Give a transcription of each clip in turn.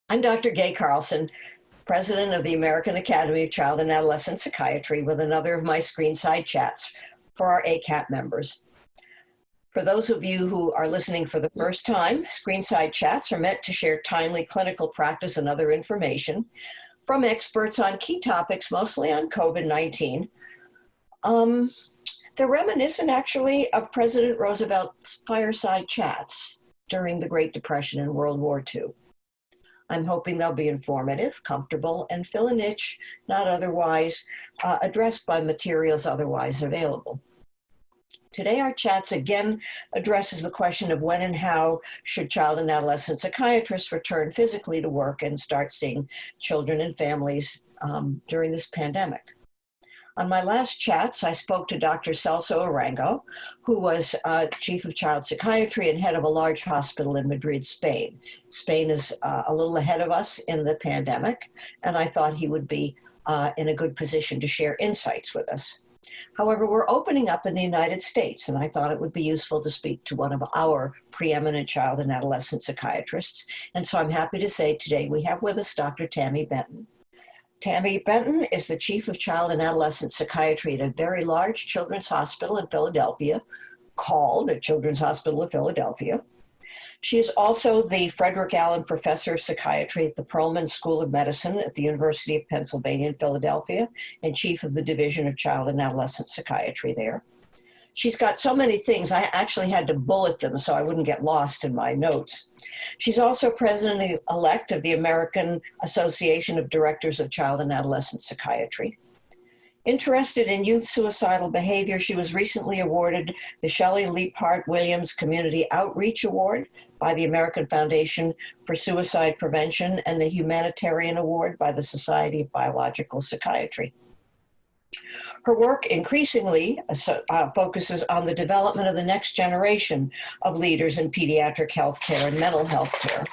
I'm Dr. Gaye Carlson, President of the American Academy of Child and Adolescent Psychiatry, with another of my Screenside Chats for our AACAP members. For those of you who are listening for the first time, Screenside Chats are meant to share timely clinical practice and other information from experts on key topics, mostly on COVID-19. They're reminiscent, actually, of President Roosevelt's fireside chats during the Great Depression and World War II. I'm hoping they'll be informative, comfortable, and fill a niche not otherwise addressed by materials otherwise available. Today, our chats again addresses the question of when and how should child and adolescent psychiatrists return physically to work and start seeing children and families during this pandemic. On my last chats, I spoke to Dr. Celso Arango, who was chief of child psychiatry and head of a large hospital in Madrid, Spain. Spain is a little ahead of us in the pandemic, and I thought he would be in a good position to share insights with us. However, we're opening up in the United States, and I thought it would be useful to speak to one of our preeminent child and adolescent psychiatrists. And so I'm happy to say today we have with us Dr. Tami Benton. Tami Benton is the chief of child and adolescent psychiatry at a very large children's hospital in Philadelphia, called the Children's Hospital of Philadelphia. She is also the Frederick Professor of Psychiatry at the Perelman School of Medicine at the University of Pennsylvania in Philadelphia, and chief of the Division of Child and Adolescent Psychiatry there. She's got so many things, I actually had to bullet them so I wouldn't get lost in my notes. She's also president-elect of the American Association of Directors of Child and Adolescent Psychiatry. Interested in youth suicidal behavior, she was recently awarded the Shelley Leaphart Williams Community Outreach Award by the American Foundation for Suicide Prevention and the Humanitarian Award by the Society of Biological Psychiatry. Her work increasingly focuses on the development of the next generation of leaders in pediatric healthcare and mental health care,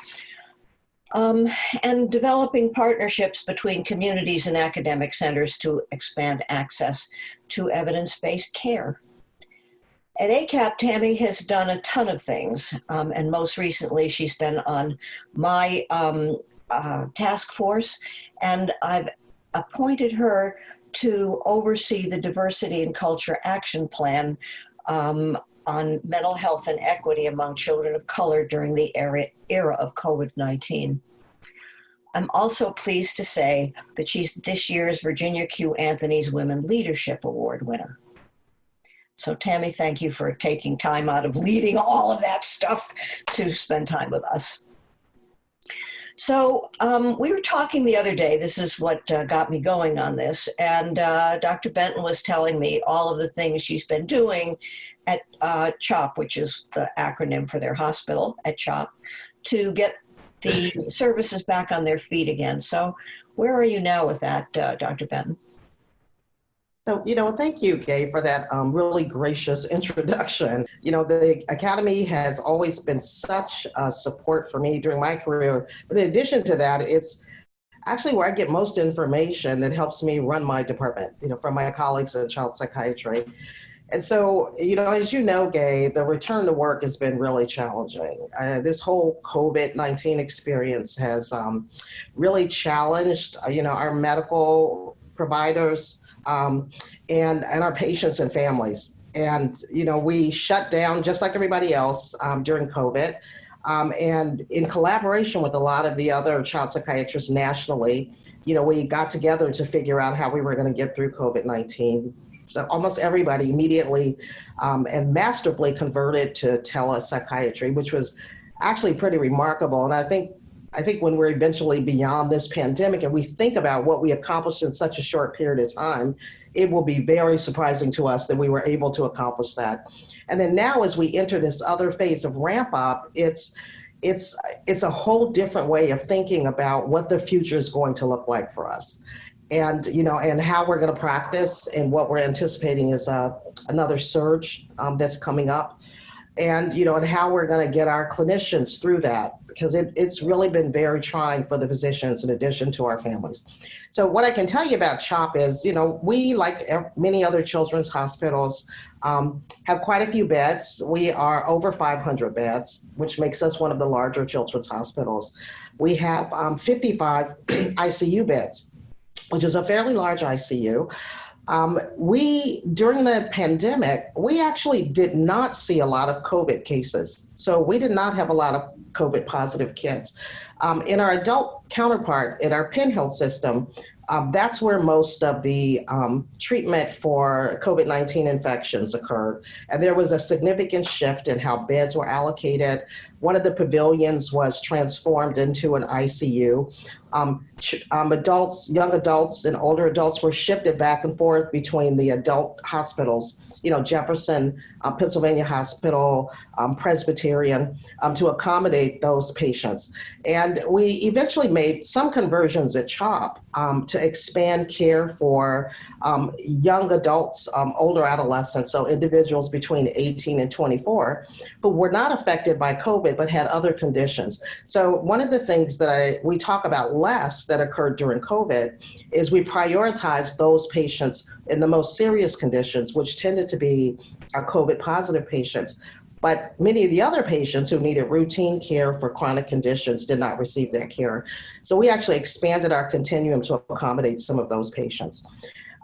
and developing partnerships between communities and academic centers to expand access to evidence-based care. At AACAP, Tami has done a ton of things, and most recently she's been on my task force, and I've appointed her to oversee the Diversity and Culture Action Plan on mental health and equity among children of color during the era of COVID-19. I'm also pleased to say that she's this year's Virginia Q. Anthony's Women Leadership Award winner. So Tami, thank you for taking time out of leading all of that stuff to spend time with us. So we were talking the other day, this is what got me going on this, and Dr. Benton was telling me all of the things she's been doing at CHOP, which is the acronym for their hospital at CHOP, to get the services back on their feet again. So where are you now with that, Dr. Benton? So, thank you, Gaye, for that really gracious introduction. The Academy has always been such a support for me during my career. But in addition to that, it's actually where I get most information that helps me run my department, from my colleagues in child psychiatry. And so, as you know, Gaye, the return to work has been really challenging. This whole COVID-19 experience has really challenged, our medical providers, and our patients and families. And, we shut down just like everybody else during COVID. And in collaboration with a lot of the other child psychiatrists nationally, we got together to figure out how we were going to get through COVID-19. So almost everybody immediately and masterfully converted to telepsychiatry, which was actually pretty remarkable. And I think when we're eventually beyond this pandemic and we think about what we accomplished in such a short period of time, it will be very surprising to us that we were able to accomplish that. And then now as we enter this other phase of ramp up, it's a whole different way of thinking about what the future is going to look like for us. And, and how we're going to practice, and what we're anticipating is another surge that's coming up. and, and how we're going to get our clinicians through that, because it's really been very trying for the physicians in addition to our families. So what I can tell you about CHOP is, we, like many other children's hospitals, have quite a few beds. We are over 500 beds, which makes us one of the larger children's hospitals. We have 55 ICU beds, which is a fairly large ICU. During the pandemic, we actually did not see a lot of COVID cases. So we did not have a lot of COVID positive kids. In our adult counterpart, in our Penn Health system, that's where most of the treatment for COVID-19 infections occurred. And there was a significant shift in how beds were allocated. One of the pavilions was transformed into an ICU. Adults, young adults and older adults were shifted back and forth between the adult hospitals, Jefferson, Pennsylvania Hospital, Presbyterian, to accommodate those patients. And we eventually made some conversions at CHOP to expand care for young adults, older adolescents, so individuals between 18 and 24, who were not affected by COVID, but had other conditions. So one of the things that we talk about less that occurred during COVID is we prioritized those patients in the most serious conditions, which tended to be our COVID positive patients. But many of the other patients who needed routine care for chronic conditions did not receive that care. So we actually expanded our continuum to accommodate some of those patients.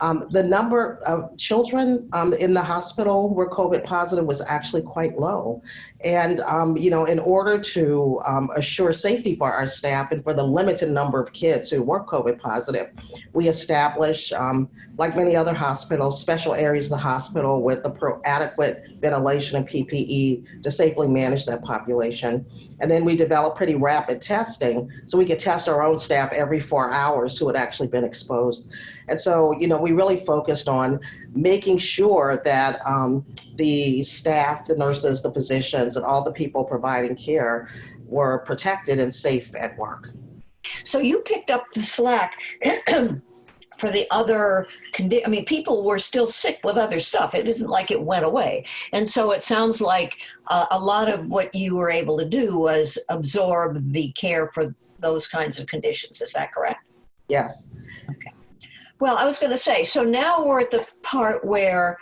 The number of children in the hospital who were COVID positive was actually quite low. And, in order to assure safety for our staff and for the limited number of kids who were COVID positive, we established, like many other hospitals, special areas of the hospital with adequate ventilation and PPE to safely manage that population. And then we developed pretty rapid testing so we could test our own staff every 4 hours who had actually been exposed. And so, we really focused on making sure that the staff, the nurses, the physicians, and all the people providing care were protected and safe at work. So you picked up the slack for the other people were still sick with other stuff. It isn't like it went away. And so it sounds like a lot of what you were able to do was absorb the care for those kinds of conditions. Is that correct? Yes. Okay. Well, I was going to say, so now we're at the part where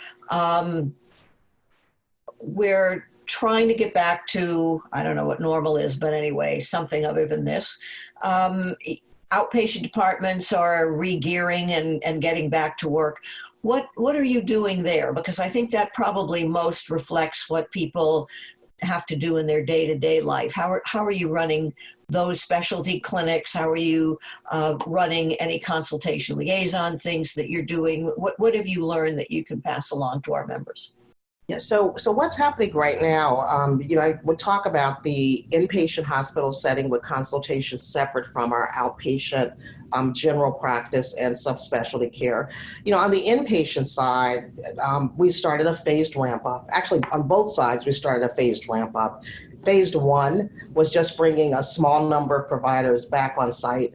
we're trying to get back to, I don't know what normal is, but anyway, something other than this. Outpatient departments are re-gearing and getting back to work. What are you doing there? Because I think that probably most reflects what people have to do in their day-to-day life. How are you running those specialty clinics? How are you running any consultation liaison things that you're doing? What have you learned that you can pass along to our members? Yeah, so what's happening right now, I would talk about the inpatient hospital setting with consultations separate from our outpatient general practice and subspecialty care. On the inpatient side, we started a phased ramp up. Actually, on both sides, we started a phased ramp up. Phase one was just bringing a small number of providers back on site.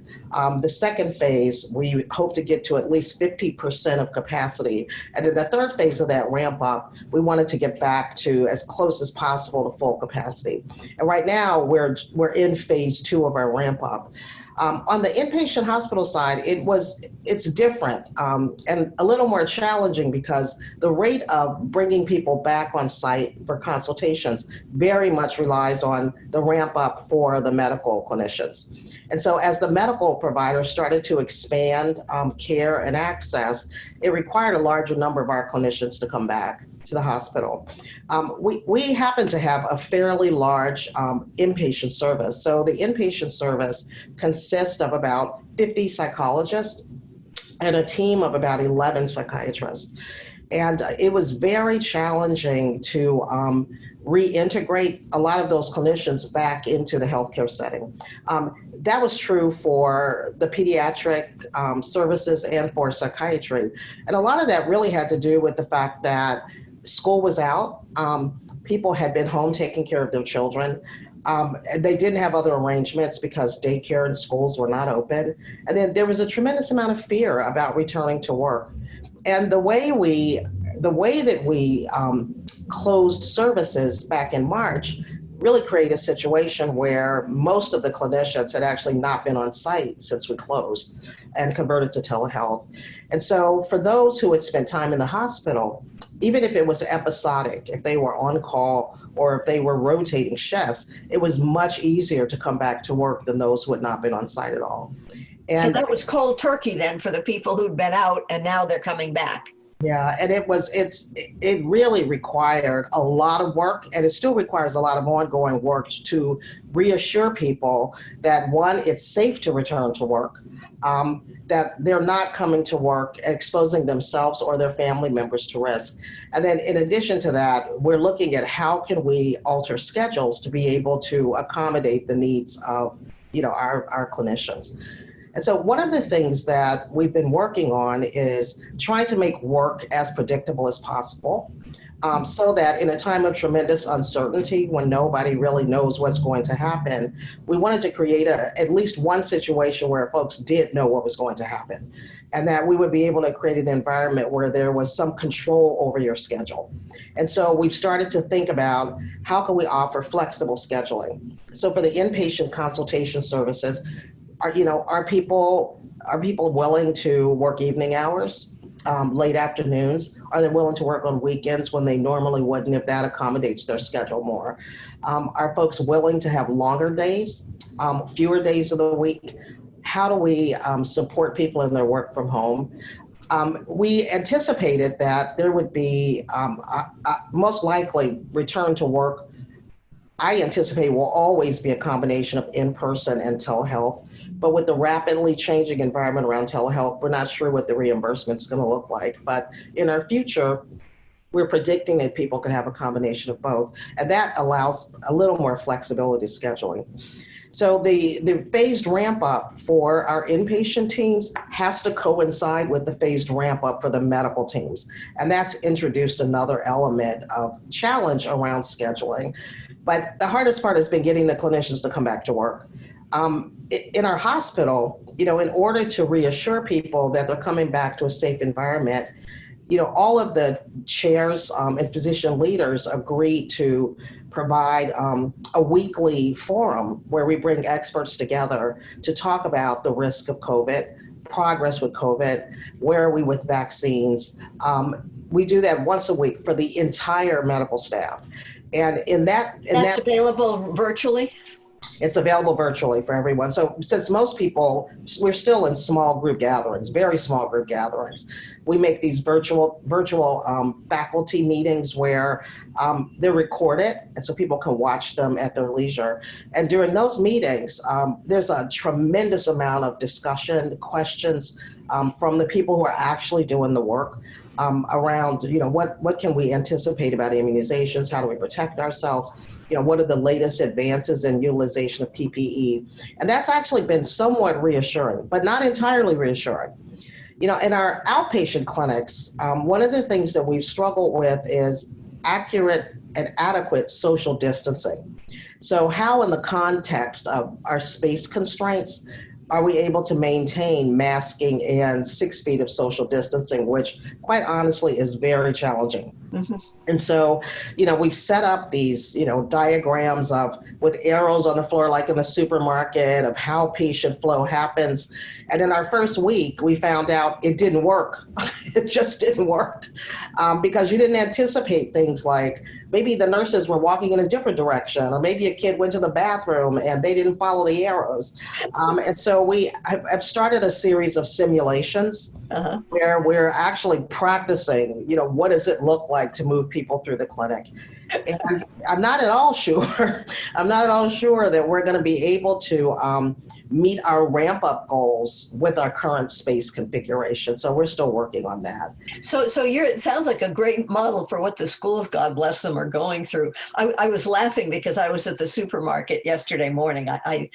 The second phase, we hope to get to at least 50% of capacity. And in the third phase of that ramp up, we wanted to get back to as close as possible to full capacity. And right now, we're in phase two of our ramp up. On the inpatient hospital side, it's different and a little more challenging because the rate of bringing people back on site for consultations very much relies on the ramp up for the medical clinicians. And so as the medical providers started to expand care and access, it required a larger number of our clinicians to come back to the hospital. We happen to have a fairly large inpatient service. So the inpatient service consists of about 50 psychologists and a team of about 11 psychiatrists. And it was very challenging to reintegrate a lot of those clinicians back into the healthcare setting. That was true for the pediatric services and for psychiatry. And a lot of that really had to do with the fact that school was out. People had been home taking care of their children. They didn't have other arrangements because daycare and schools were not open. And then there was a tremendous amount of fear about returning to work. And the way we the way that we closed services back in March really created a situation where most of the clinicians had actually not been on site since we closed and converted to telehealth. And so for those who had spent time in the hospital, even if it was episodic, if they were on call or if they were rotating shifts, it was much easier to come back to work than those who had not been on site at all. And so that was cold turkey then for the people who'd been out and now they're coming back. Yeah, and it really required a lot of work, and it still requires a lot of ongoing work to reassure people that, one, it's safe to return to work, that they're not coming to work exposing themselves or their family members to risk. And then in addition to that, we're looking at how can we alter schedules to be able to accommodate the needs of, our clinicians. And so one of the things that we've been working on is trying to make work as predictable as possible, so that in a time of tremendous uncertainty, when nobody really knows what's going to happen, we wanted to create at least one situation where folks did know what was going to happen, and that we would be able to create an environment where there was some control over your schedule. And so we've started to think about how can we offer flexible scheduling. So for the inpatient consultation services, are people willing to work evening hours, late afternoons? Are they willing to work on weekends when they normally wouldn't, if that accommodates their schedule more? Are folks willing to have longer days, fewer days of the week? How do we support people in their work from home? We anticipated that there would be most likely return to work. I anticipate will always be a combination of in-person and telehealth. But with the rapidly changing environment around telehealth, we're not sure what the reimbursement is going to look like. But in our future, we're predicting that people can have a combination of both. And that allows a little more flexibility scheduling. So the phased ramp up for our inpatient teams has to coincide with the phased ramp up for the medical teams. And that's introduced another element of challenge around scheduling. But the hardest part has been getting the clinicians to come back to work. In our hospital, in order to reassure people that they're coming back to a safe environment, all of the chairs and physician leaders agreed to provide a weekly forum where we bring experts together to talk about the risk of COVID, progress with COVID, where are we with vaccines. We do that once a week for the entire medical staff. And that's available virtually? It's available virtually for everyone. So since most people, we're still in small group gatherings, very small group gatherings, we make these virtual faculty meetings where they're recorded, and so people can watch them at their leisure. And during those meetings, there's a tremendous amount of discussion, questions from the people who are actually doing the work. Around, what can we anticipate about immunizations? How do we protect ourselves? What are the latest advances in utilization of PPE? And that's actually been somewhat reassuring, but not entirely reassuring. In our outpatient clinics, one of the things that we've struggled with is accurate and adequate social distancing. So how, in the context of our space constraints, are we able to maintain masking and 6 feet of social distancing, which quite honestly is very challenging. Mm-hmm. And so, we've set up these, diagrams with arrows on the floor, like in the supermarket, of how patient flow happens. And in our first week, we found out it didn't work. It just didn't work because you didn't anticipate things like maybe the nurses were walking in a different direction, or maybe a kid went to the bathroom and they didn't follow the arrows. And so I've started a series of simulations where we're actually practicing, what does it look like to move people through the clinic? And I'm not at all sure that we're going to be able to meet our ramp up goals with our current space configuration. So we're still working on that. So it sounds like a great model for what the schools, God bless them, are going through. I was laughing because I was at the supermarket yesterday morning. I'm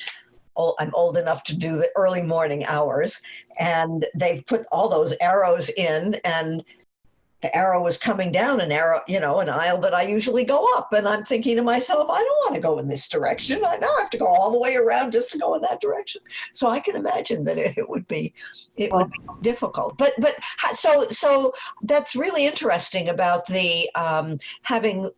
old enough to do the early morning hours, and they've put all those arrows in, and the arrow was coming down an aisle that I usually go up. And I'm thinking to myself, I don't want to go in this direction. I now have to go all the way around just to go in that direction. So I can imagine that it would be difficult. But so that's really interesting about the having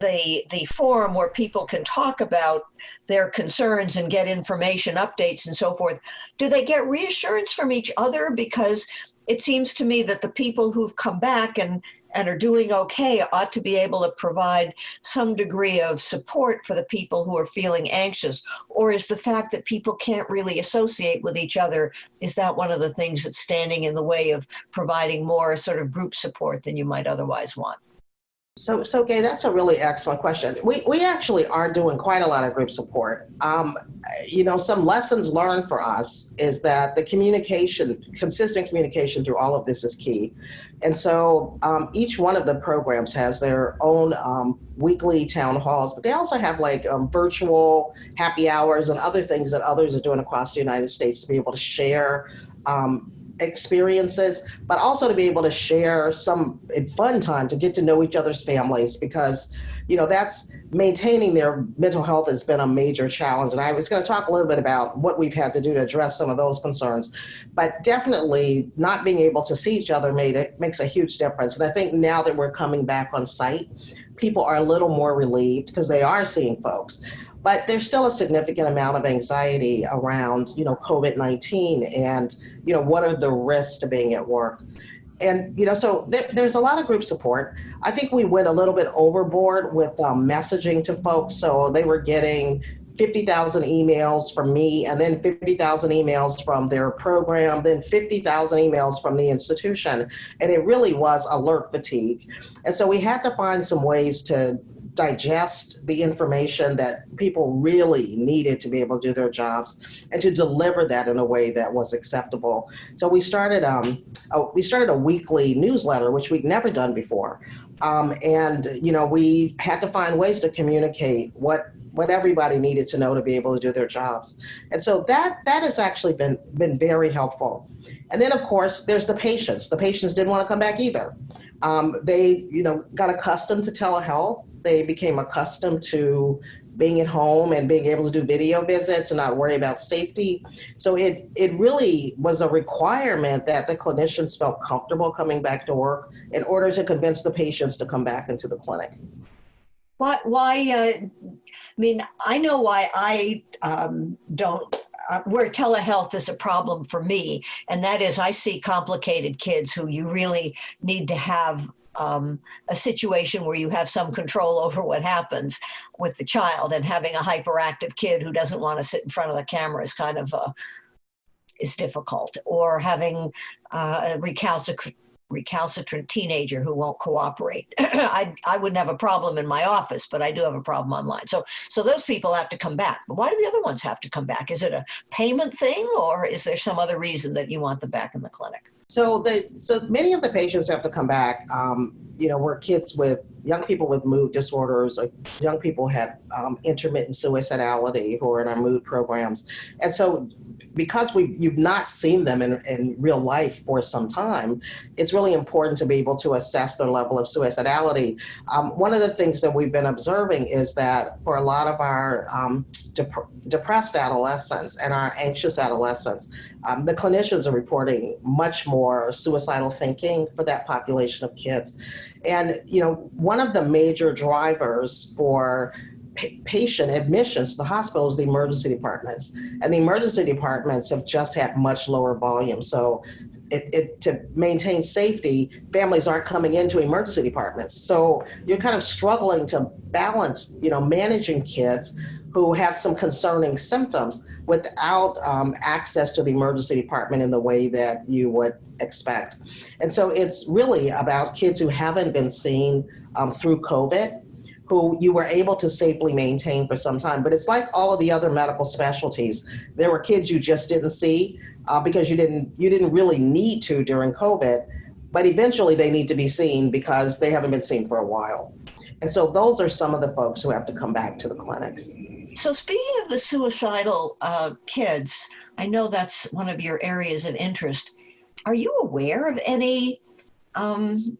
the forum where people can talk about their concerns and get information updates and so forth. Do they get reassurance from each other? Because it seems to me that the people who've come back and are doing okay ought to be able to provide some degree of support for the people who are feeling anxious. Or is the fact that people can't really associate with each other, is that one of the things that's standing in the way of providing more sort of group support than you might otherwise want? So Gaye, that's a really excellent question. We actually are doing quite a lot of group support. Some lessons learned for us is that the consistent communication through all of this is key. And so each one of the programs has their own weekly town halls, but they also have virtual happy hours and other things that others are doing across the United States to be able to share experiences, but also to be able to share some fun time to get to know each other's families, because that's maintaining their mental health has been a major challenge. And I was going to talk a little bit about what we've had to do to address some of those concerns, but definitely not being able to see each other makes a huge difference. And I think now that we're coming back on site, people are a little more relieved because they are seeing folks. But there's still a significant amount of anxiety around, COVID-19 and, what are the risks to being at work? And, so there's a lot of group support. I think we went a little bit overboard with messaging to folks. So they were getting 50,000 emails from me, and then 50,000 emails from their program, then 50,000 emails from the institution. And it really was alert fatigue. And so we had to find some ways to digest the information that people really needed to be able to do their jobs and to deliver that in a way that was acceptable. So we started a weekly newsletter, which we'd never done before. We had to find ways to communicate what everybody needed to know to be able to do their jobs. And so that has actually been very helpful. And then, of course, there's the patients. The patients didn't want to come back either. They, got accustomed to telehealth. They became accustomed to being at home and being able to do video visits and not worry about safety. So it really was a requirement that the clinicians felt comfortable coming back to work in order to convince the patients to come back into the clinic. Why? I know why I don't. Where telehealth is a problem for me, and that is I see complicated kids who you really need to have a situation where you have some control over what happens with the child, and having a hyperactive kid who doesn't want to sit in front of the camera is kind of is difficult, or having a recalcitrant teenager who won't cooperate. I wouldn't have a problem in my office, but I do have a problem online. So those people have to come back. But why do the other ones have to come back? Is it a payment thing, or is there some other reason that you want them back in the clinic? So many of the patients have to come back. Were young people with mood disorders, or young people had intermittent suicidality who are in our mood programs. And so because you've not seen them in real life for some time, it's really important to be able to assess their level of suicidality. One of the things that we've been observing is that for a lot of our depressed adolescents and our anxious adolescents, the clinicians are reporting much more suicidal thinking for that population of kids. And, one of the major drivers for patient admissions to the hospital is the emergency departments. And the emergency departments have just had much lower volume. So to maintain safety, families aren't coming into emergency departments. So you're kind of struggling to balance, managing kids who have some concerning symptoms without access to the emergency department in the way that you would expect. And so it's really about kids who haven't been seen through COVID, who you were able to safely maintain for some time. But it's like all of the other medical specialties. There were kids you just didn't see because you didn't really need to during COVID, but eventually they need to be seen because they haven't been seen for a while. And so those are some of the folks who have to come back to the clinics. So speaking of the suicidal kids, I know that's one of your areas of interest. Are you aware of any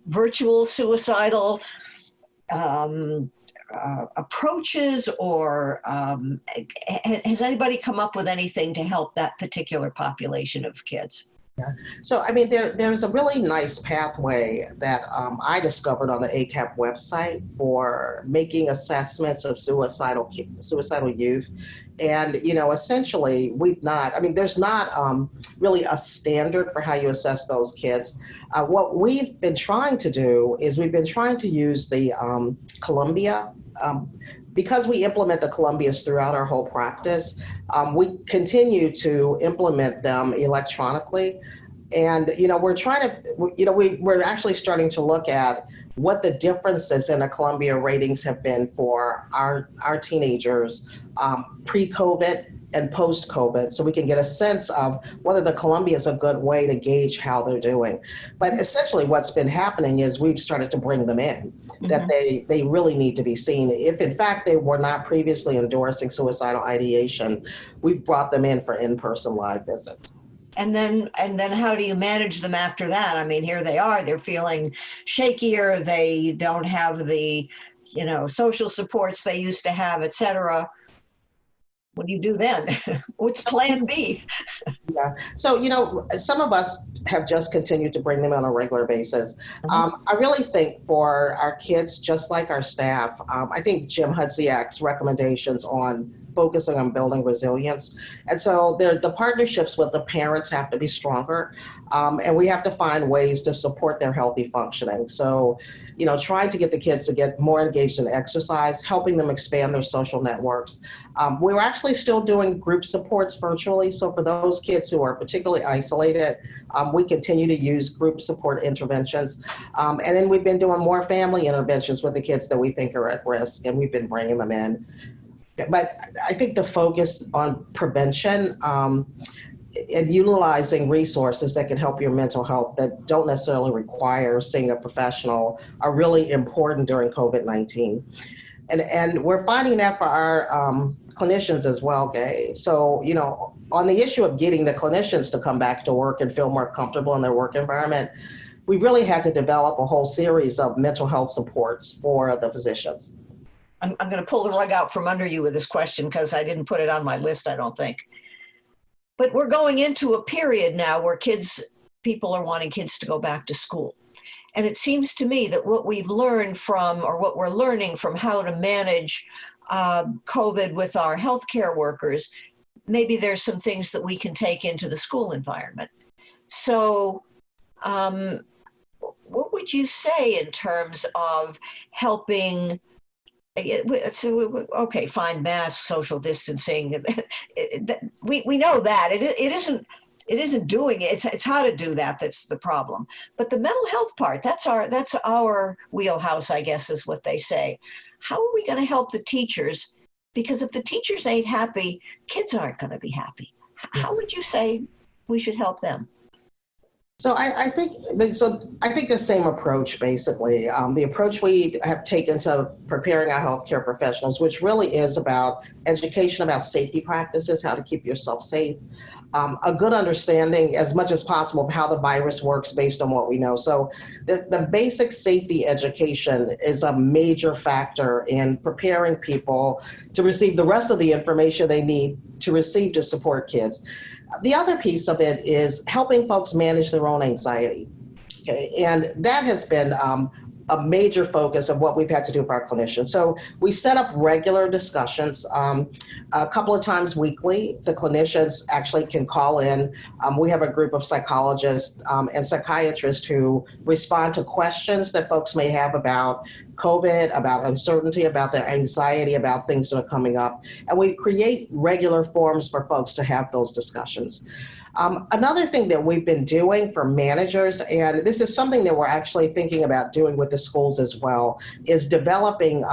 virtual suicidal approaches, or has anybody come up with anything to help that particular population of kids? Yeah. So, I mean, there's a really nice pathway that I discovered on the AACAP website for making assessments of suicidal youth. And, essentially, there's not really a standard for how you assess those kids. What we've been trying to do is we've been trying to use the Columbia because we implement the Columbias throughout our whole practice, we continue to implement them electronically. And, we're trying to, we're actually starting to look at what the differences in the Columbia ratings have been for our teenagers pre-COVID and post-COVID, so we can get a sense of whether the Columbia is a good way to gauge how they're doing. But essentially what's been happening is we've started to bring them in, that they really need to be seen. If in fact they were not previously endorsing suicidal ideation, we've brought them in for in-person live visits. And then how do you manage them after that? I mean, here they are, they're feeling shakier, they don't have the, social supports they used to have, et cetera. What do you do then? What's plan B? Yeah. So, some of us have just continued to bring them on a regular basis. I really think for our kids, just like our staff, I think Jim Hudziak's recommendations on focusing on building resilience. And so the partnerships with the parents have to be stronger, and we have to find ways to support their healthy functioning. So, trying to get the kids to get more engaged in exercise, helping them expand their social networks. We're actually still doing group supports virtually. So for those kids who are particularly isolated, we continue to use group support interventions. And then we've been doing more family interventions with the kids that we think are at risk, and we've been bringing them in. But I think the focus on prevention and utilizing resources that can help your mental health that don't necessarily require seeing a professional are really important during COVID-19. And we're finding that for our clinicians as well, Gaye. So, on the issue of getting the clinicians to come back to work and feel more comfortable in their work environment, we really had to develop a whole series of mental health supports for the physicians. I'm going to pull the rug out from under you with this question because I didn't put it on my list, I don't think. But we're going into a period now where people are wanting kids to go back to school. And it seems to me that what we've learned from, or what we're learning from how to manage COVID with our healthcare workers, maybe there's some things that we can take into the school environment. So what would you say in terms of helping? Okay, fine, masks, social distancing. We know that it isn't doing it. It's how to do that that's the problem. But the mental health part, that's our wheelhouse, I guess, is what they say. How are we going to help the teachers? Because if the teachers ain't happy, kids aren't going to be happy. How would you say we should help them? So I think the same approach, basically. The approach we have taken to preparing our healthcare professionals, which really is about education about safety practices, how to keep yourself safe, a good understanding as much as possible of how the virus works based on what we know. So the basic safety education is a major factor in preparing people to receive the rest of the information they need to receive to support kids. The other piece of it is helping folks manage their own anxiety. Okay, and that has been a major focus of what we've had to do for our clinicians. So we set up regular discussions a couple of times weekly. The clinicians actually can call in. We have a group of psychologists and psychiatrists who respond to questions that folks may have about COVID, about uncertainty, about their anxiety, about things that are coming up. And we create regular forums for folks to have those discussions. Another thing that we've been doing for managers, and this is something that we're actually thinking about doing with the schools as well, is developing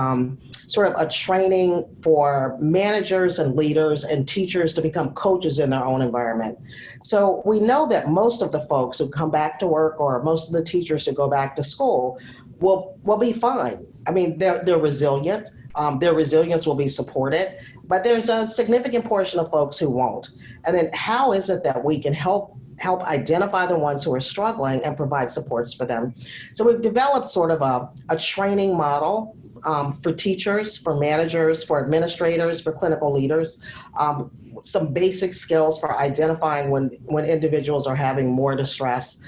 sort of a training for managers and leaders and teachers to become coaches in their own environment. So we know that most of the folks who come back to work, or most of the teachers who go back to school, will be fine. I mean, they're resilient. Their resilience will be supported, but there's a significant portion of folks who won't. And then how is it that we can help help identify the ones who are struggling and provide supports for them. So we've developed sort of a training model for teachers, for managers, for administrators, for clinical leaders, some basic skills for identifying when individuals are having more distress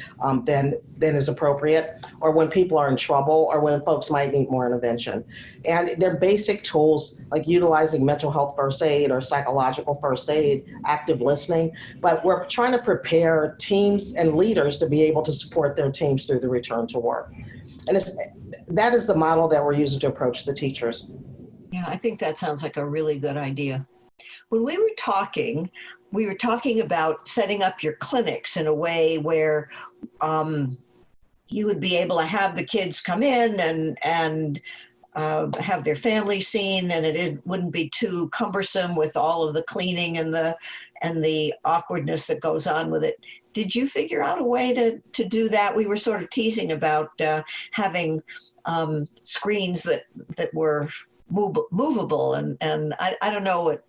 than is appropriate, or when people are in trouble, or when folks might need more intervention. And they're basic tools like utilizing mental health first aid or psychological first aid, active listening, but we're trying to prepare teams and leaders to be able to support their teams through the return to work. And that is the model that we're using to approach the teachers. Yeah, I think that sounds like a really good idea. When we were talking about setting up your clinics in a way where you would be able to have the kids come in and have their family seen, and it wouldn't be too cumbersome with all of the cleaning and the awkwardness that goes on with it. Did you figure out a way to do that? We were sort of teasing about having screens that were movable, and I don't know what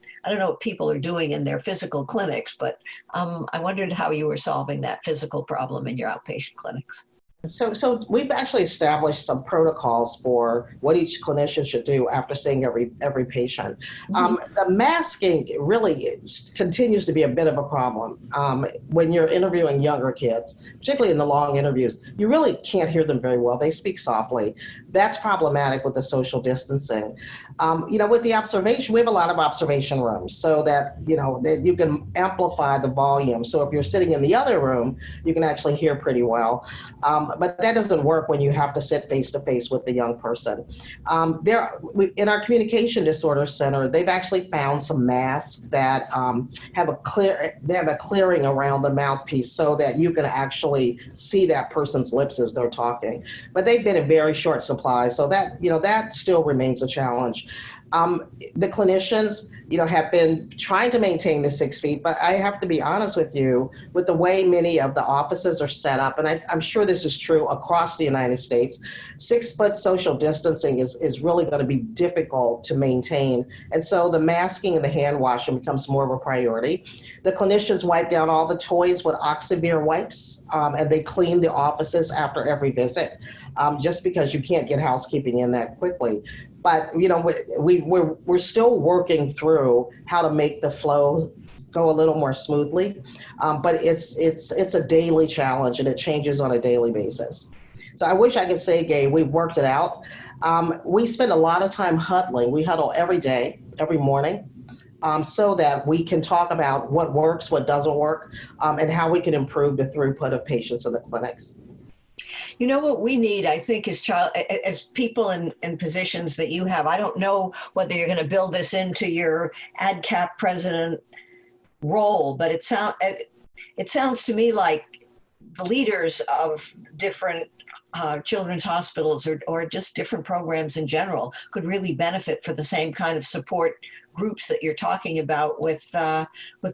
people are doing in their physical clinics, but I wondered how you were solving that physical problem in your outpatient clinics. So we've actually established some protocols for what each clinician should do after seeing every patient. The masking really continues to be a bit of a problem. When you're interviewing younger kids, particularly in the long interviews, you really can't hear them very well. They speak softly. That's problematic with the social distancing. With the observation, we have a lot of observation rooms so that you can amplify the volume. So if you're sitting in the other room, you can actually hear pretty well. But that doesn't work when you have to sit face to face with the young person. In our communication disorder center, they've actually found some masks that have a clearing around the mouthpiece so that you can actually see that person's lips as they're talking. But they've been in very short supply, so that still remains a challenge. The clinicians, have been trying to maintain the 6 feet, but I have to be honest with you, with the way many of the offices are set up, and I'm sure this is true across the United States, 6 foot social distancing is really going to be difficult to maintain. And so the masking and the hand washing becomes more of a priority. The clinicians wipe down all the toys with Oxivir wipes, and they clean the offices after every visit, just because you can't get housekeeping in that quickly. But we're still working through how to make the flow go a little more smoothly. But it's a daily challenge, and it changes on a daily basis. So I wish I could say, Gaye, we've worked it out. We spend a lot of time huddling. We huddle every day, every morning, so that we can talk about what works, what doesn't work, and how we can improve the throughput of patients in the clinics. What we need, I think, is as people in positions that you have. I don't know whether you're going to build this into your AACAP president role, but it sounds to me like the leaders of different children's hospitals or just different programs in general could really benefit for the same kind of support groups that you're talking about with the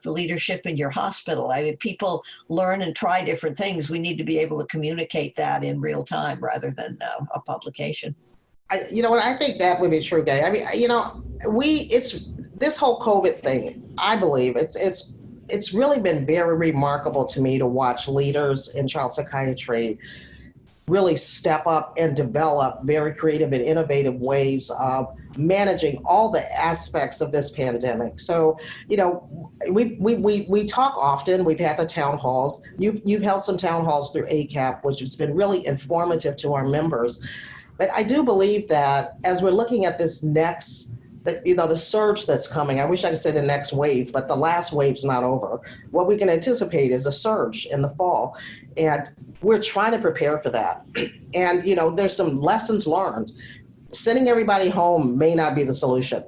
leadership in your hospital. I mean, people learn and try different things. We need to be able to communicate that in real time rather than a publication. I think that would be true, Gaye. I mean, it's this whole COVID thing. I believe it's really been very remarkable to me to watch leaders in child psychiatry really step up and develop very creative and innovative ways of managing all the aspects of this pandemic. So, we talk often. We've had the town halls. You've held some town halls through AACAP, which has been really informative to our members. But I do believe that as we're looking at this next, the surge that's coming, I wish I could say the next wave, but the last wave's not over. What we can anticipate is a surge in the fall. And we're trying to prepare for that. And, there's some lessons learned. Sending everybody home may not be the solution.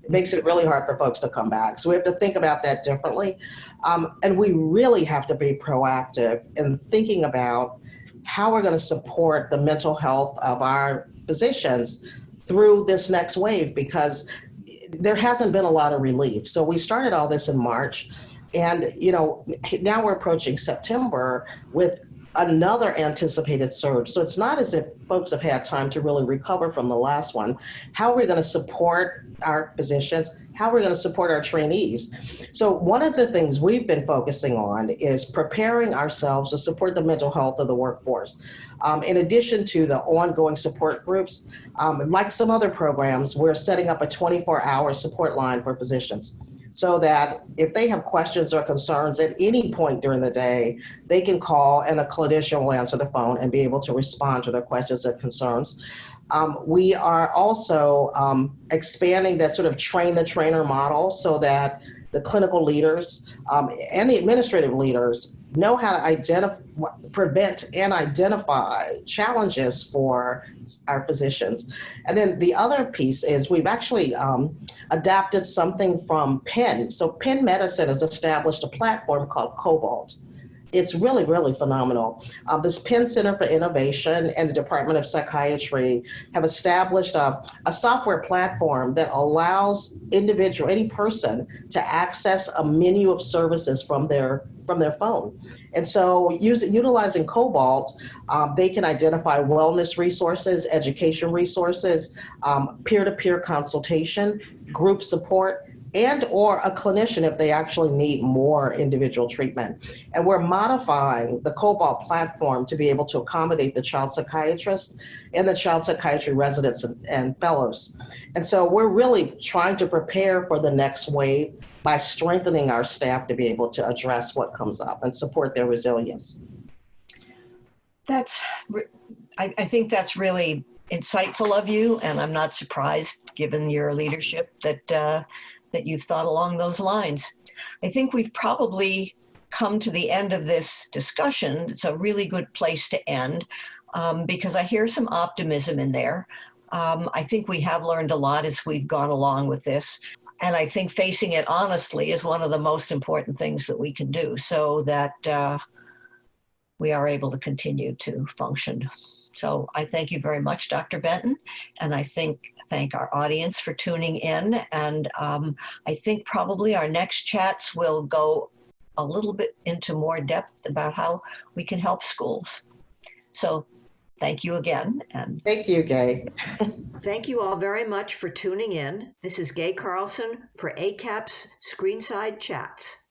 It makes it really hard for folks to come back. So we have to think about that differently. And we really have to be proactive in thinking about how we're going to support the mental health of our physicians through this next wave, because there hasn't been a lot of relief. So we started all this in March, and now we're approaching September with another anticipated surge. So it's not as if folks have had time to really recover from the last one. How are we going to support our physicians? How are we going to support our trainees? So one of the things we've been focusing on is preparing ourselves to support the mental health of the workforce. In addition to the ongoing support groups, like some other programs, we're setting up a 24-hour support line for physicians, so that if they have questions or concerns at any point during the day, they can call and a clinician will answer the phone and be able to respond to their questions and concerns. We are also expanding that sort of train the trainer model, so that the clinical leaders and the administrative leaders know how to prevent and identify challenges for our physicians. And then the other piece is we've actually adapted something from Penn. So Penn Medicine has established a platform called Cobalt. It's really, really phenomenal. This Penn Center for Innovation and the Department of Psychiatry have established a software platform that allows any person to access a menu of services from their phone. And so utilizing Cobalt, they can identify wellness resources, education resources, peer-to-peer consultation, group support, and or a clinician if they actually need more individual treatment. And we're modifying the Cobalt platform to be able to accommodate the child psychiatrists and the child psychiatry residents and fellows. And so we're really trying to prepare for the next wave by strengthening our staff to be able to address what comes up and support their resilience. I think that's really insightful of you, and I'm not surprised, given your leadership, that you've thought along those lines. I think we've probably come to the end of this discussion. It's a really good place to end because I hear some optimism in there. I think we have learned a lot as we've gone along with this. And I think facing it honestly is one of the most important things that we can do, so that we are able to continue to function. So I thank you very much, Dr. Benton, and I thank our audience for tuning in. And I think probably our next chats will go a little bit into more depth about how we can help schools. So thank you again. And thank you, Gaye. Thank you all very much for tuning in. This is Gaye Carlson for AACAP's Screenside Chats.